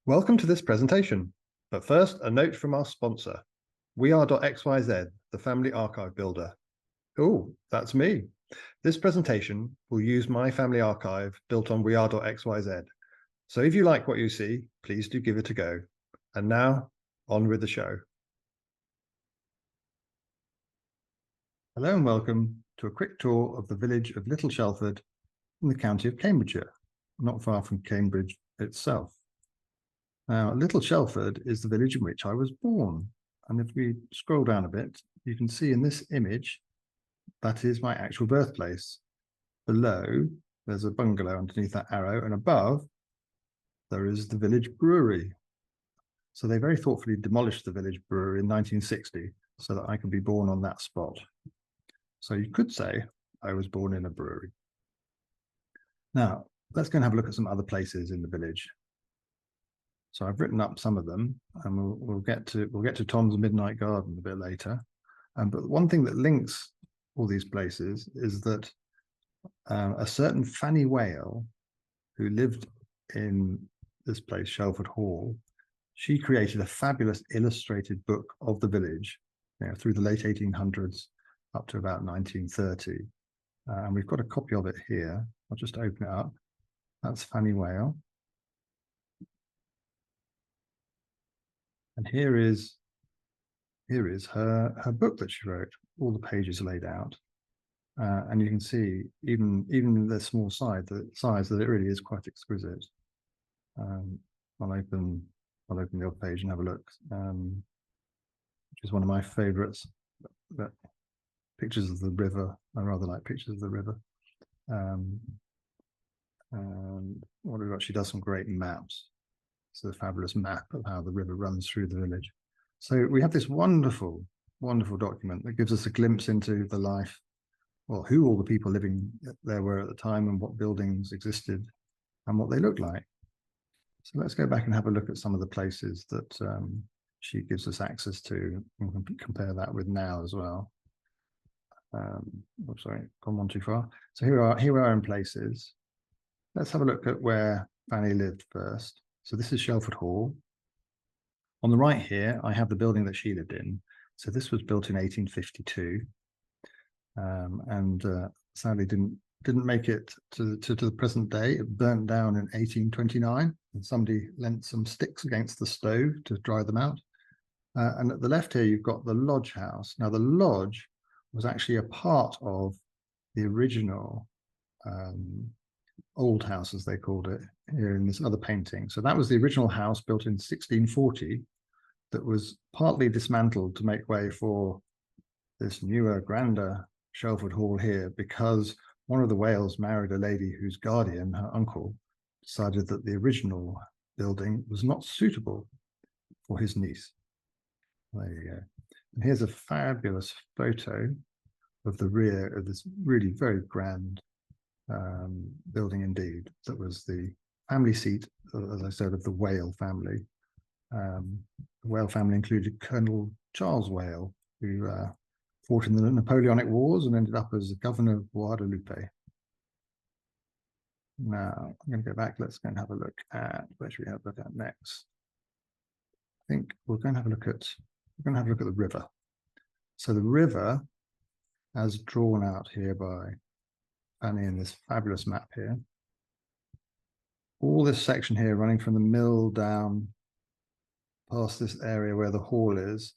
Welcome to this presentation, but first a note from our sponsor, weare.xyz, the family archive builder. Oh, that's me. This presentation will use my family archive built on weare.xyz. So if you like what you see, please do give it a go. And now, on with the show. Hello and welcome to a quick tour of the village of Little Shelford in the county of Cambridgeshire, not far from Cambridge itself. Now, Little Shelford is the village in which I was born. And if we scroll down a bit, you can see in this image, that is my actual birthplace. Below, there's a bungalow underneath that arrow, and above, there is the village brewery. So they very thoughtfully demolished the village brewery in 1960 so that I could be born on that spot. So you could say I was born in a brewery. Now, let's go and have a look at some other places in the village. So I've written up some of them, and we'll get to Tom's Midnight Garden a bit later. But one thing that links all these places is that a certain Fanny Wale, who lived in this place, Shelford Hall, she created a fabulous illustrated book of the village, through the late 1800s up to about 1930. And we've got a copy of it here. I'll just open it up. That's Fanny Wale. And here is her book that she wrote, all the pages laid out. And you can see, even the small size, that it really is quite exquisite. I'll open the other page and have a look, which is one of my favorites. Pictures of the river. I rather like pictures of the river. And what have we got? She does some great maps. It's a fabulous map of how the river runs through the village. So we have this wonderful, wonderful document that gives us a glimpse into the life, well, who all the people living there were at the time and what buildings existed and what they looked like. So let's go back and have a look at some of the places that she gives us access to and compare that with now as well. Sorry, gone one too far. So here we are in places. Let's have a look at where Fanny lived first. So this is Shelford Hall. On the right here, I have the building that she lived in. So this was built in 1852, and sadly didn't make it to the present day. It burnt down in 1829, and somebody lent some sticks against the stove to dry them out. And at the left here, you've got the lodge house. Now, the lodge was actually a part of the original old house, as they called it, here in this other painting. So that was the original house built in 1640 that was partly dismantled to make way for this newer, grander Shelford Hall here, because one of the Wales married a lady whose guardian, her uncle, decided that the original building was not suitable for his niece. There you go. And here's a fabulous photo of the rear of this really very grand building indeed. That was the family seat, as I said, of the Wale family. The Wale family included Colonel Charles Wale, who fought in the Napoleonic Wars and ended up as the governor of Guadeloupe. Now, I'm going to go back. Let's go and have a look at, where should we have a look at next? I think we're going to have a look at the river. So the river, as drawn out here by Fanny in this fabulous map here, all this section here running from the mill down past this area where the hall is.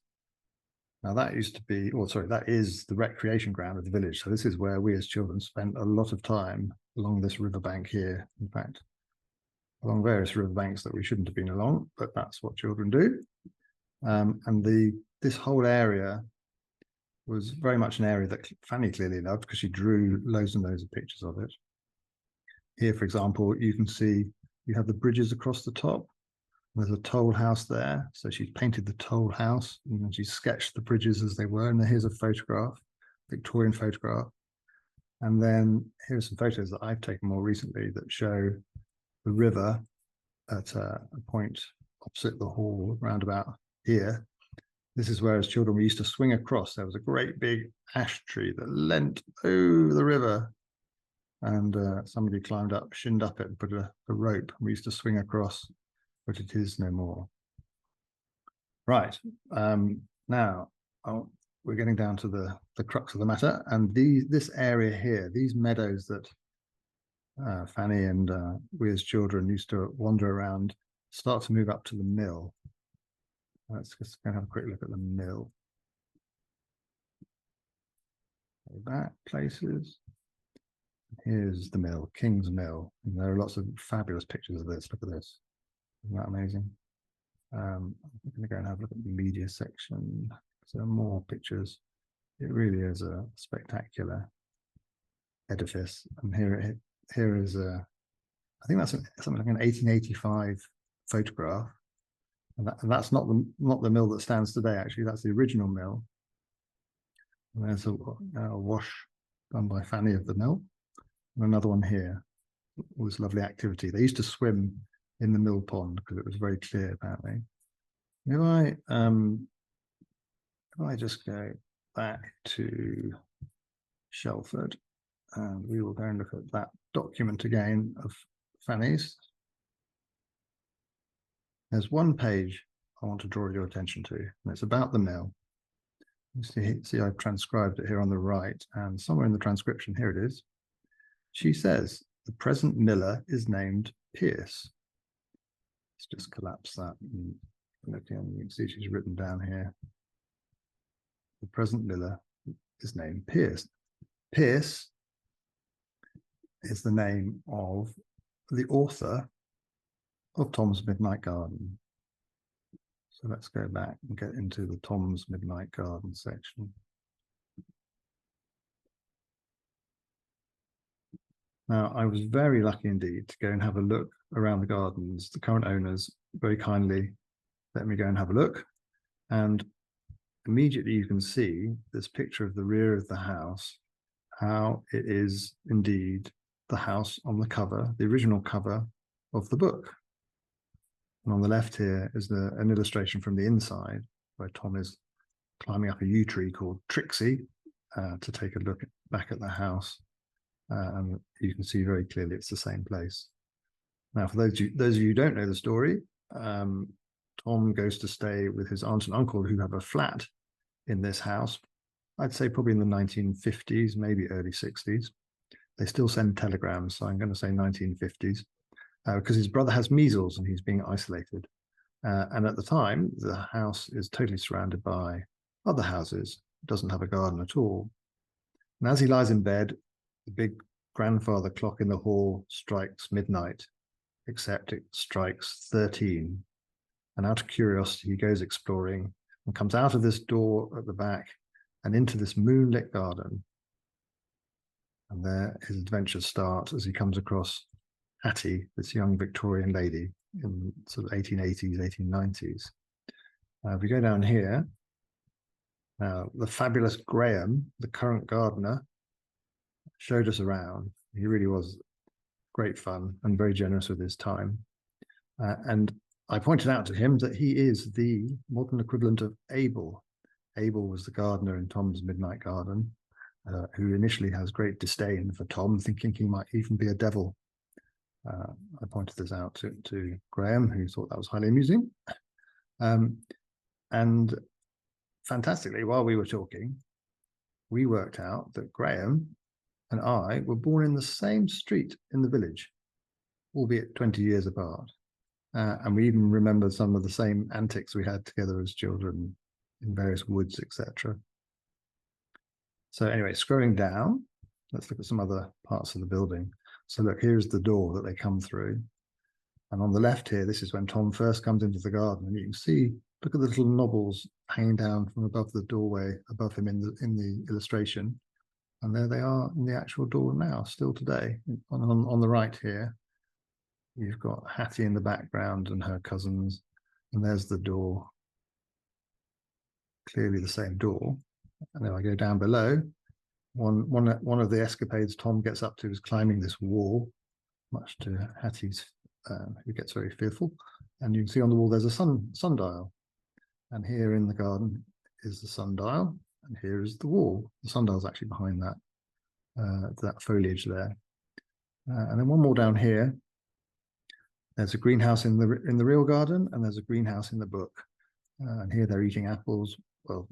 Now that used to be, that is the recreation ground of the village. So this is where we as children spent a lot of time along this riverbank here. In fact, along various riverbanks that we shouldn't have been along, but that's what children do. And this whole area was very much an area that Fanny clearly loved, because she drew loads and loads of pictures of it. Here, for example, you can see you have the bridges across the top. There's a toll house there. So she's painted the toll house and she sketched the bridges as they were. And here's a photograph, Victorian photograph. And then here's some photos that I've taken more recently that show the river at a point opposite the hall, round about here. This is where, as children, we used to swing across. There was a great big ash tree that leant over the river, and somebody climbed up, shinned up it, and put a rope. We used to swing across but it is no more. Right. Now, we're getting down to the crux of the matter, and this area here, these meadows that Fanny and we as children used to wander around, start to move up to the mill. Let's just go and have a quick look at the mill. Go back places. Here's the mill, King's Mill. And there are lots of fabulous pictures of this. Look at this. Isn't that amazing? I'm going to go and have a look at the media section. So more pictures. It really is a spectacular edifice. And here is I think that's something like an 1885 photograph. And that's not the mill that stands today. Actually, that's the original mill. And there's a wash done by Fanny of the mill, and another one here. All this lovely activity. They used to swim in the mill pond because it was very clear, apparently. If I just go back to Shelford, and we will go and look at that document again of Fanny's. There's one page I want to draw your attention to, and it's about the mill. You see I've transcribed it here on the right, and somewhere in the transcription, here it is. She says, the present miller is named Pearce. Let's just collapse that. And look in, you can see she's written down here. The present miller is named Pearce. Pearce is the name of the author of Tom's Midnight Garden. So let's go back and get into the Tom's Midnight Garden section. Now, I was very lucky indeed to go and have a look around the gardens. The current owners very kindly let me go and have a look. And immediately you can see this picture of the rear of the house, how it is indeed the house on the cover, the original cover of the book. And on the left here is an illustration from the inside where Tom is climbing up a yew tree called Trixie to take a look back at the house. And you can see very clearly it's the same place. Now, for those of you who don't know the story, Tom goes to stay with his aunt and uncle who have a flat in this house. I'd say probably in the 1950s, maybe early 60s. They still send telegrams, so I'm going to say 1950s. Because his brother has measles and he's being isolated. And at the time, the house is totally surrounded by other houses. It doesn't have a garden at all. And as he lies in bed, the big grandfather clock in the hall strikes midnight, except it strikes 13. And out of curiosity, he goes exploring and comes out of this door at the back and into this moonlit garden. And there his adventures start as he comes across Hattie, this young Victorian lady in sort of 1880s, 1890s. If we go down here, now the fabulous Graham, the current gardener, showed us around. He really was great fun and very generous with his time. And I pointed out to him that he is the modern equivalent of Abel. Abel was the gardener in Tom's Midnight Garden, who initially has great disdain for Tom, thinking he might even be a devil. I pointed this out to Graham, who thought that was highly amusing. And fantastically, while we were talking, we worked out that Graham and I were born in the same street in the village, albeit 20 years apart. And we even remembered some of the same antics we had together as children in various woods, etc. So anyway, scrolling down, let's look at some other parts of the building. So look, here's the door that they come through. And on the left here, this is when Tom first comes into the garden. And you can see, look at the little knobbles hanging down from above the doorway, above him in the illustration. And there they are in the actual door now, still today. On the right here, you've got Hattie in the background and her cousins. And there's the door. Clearly the same door. And then I go down below. One of the escapades Tom gets up to is climbing this wall, much to Hattie's, who gets very fearful. And you can see on the wall there's a sundial. And here in the garden is the sundial, and here is the wall. The sundial's actually behind that foliage there. And then one more down here. There's a greenhouse in the real garden, and there's a greenhouse in the book. And here they're eating apples. Well,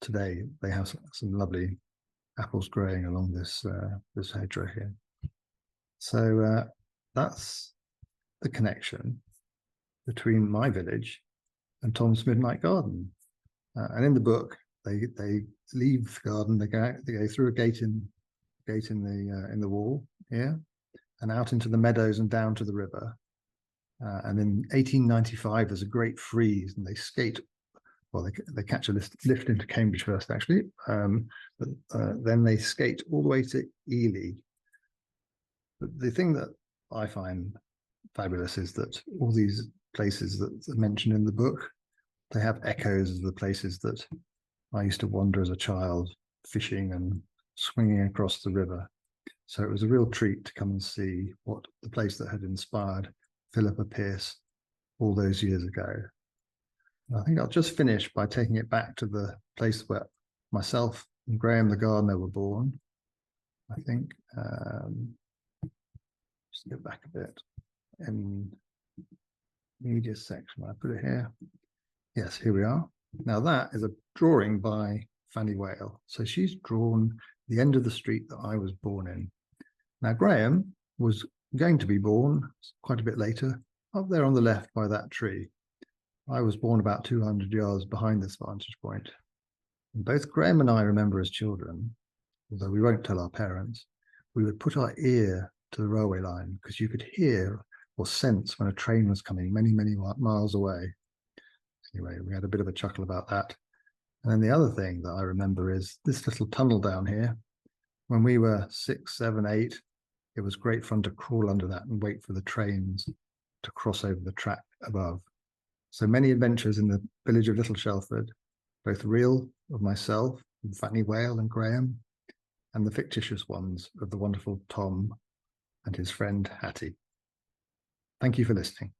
today they have some lovely apples growing along this this hedgerow here. So that's the connection between my village and Tom's Midnight Garden. And in the book, they leave the garden. They go through a gate in the wall here, and out into the meadows and down to the river. And in 1895, there's a great freeze, and they skate. Well, they catch a lift into Cambridge first, actually. But then they skate all the way to Ely. But the thing that I find fabulous is that all these places that are mentioned in the book, they have echoes of the places that I used to wander as a child, fishing and swinging across the river. So it was a real treat to come and see what the place that had inspired Philippa Pearce all those years ago. And I think I'll just finish by taking it back to the place where myself and Graham the gardener were born. I think, just go back a bit in media section. I put it here. Yes, here we are. Now that is a drawing by Fanny Wale. So she's drawn the end of the street that I was born in. Now Graham was going to be born quite a bit later, up there on the left by that tree. I was born about 200 yards behind this vantage point. And both Graham and I remember as children, although we won't tell our parents, we would put our ear to the railway line because you could hear or sense when a train was coming many, many miles away. Anyway, we had a bit of a chuckle about that. And then the other thing that I remember is this little tunnel down here. When we were 6, 7, 8, it was great fun to crawl under that and wait for the trains to cross over the track above. So many adventures in the village of Little Shelford, both real of myself, and Fanny Wale and Graham, and the fictitious ones of the wonderful Tom and his friend Hattie. Thank you for listening.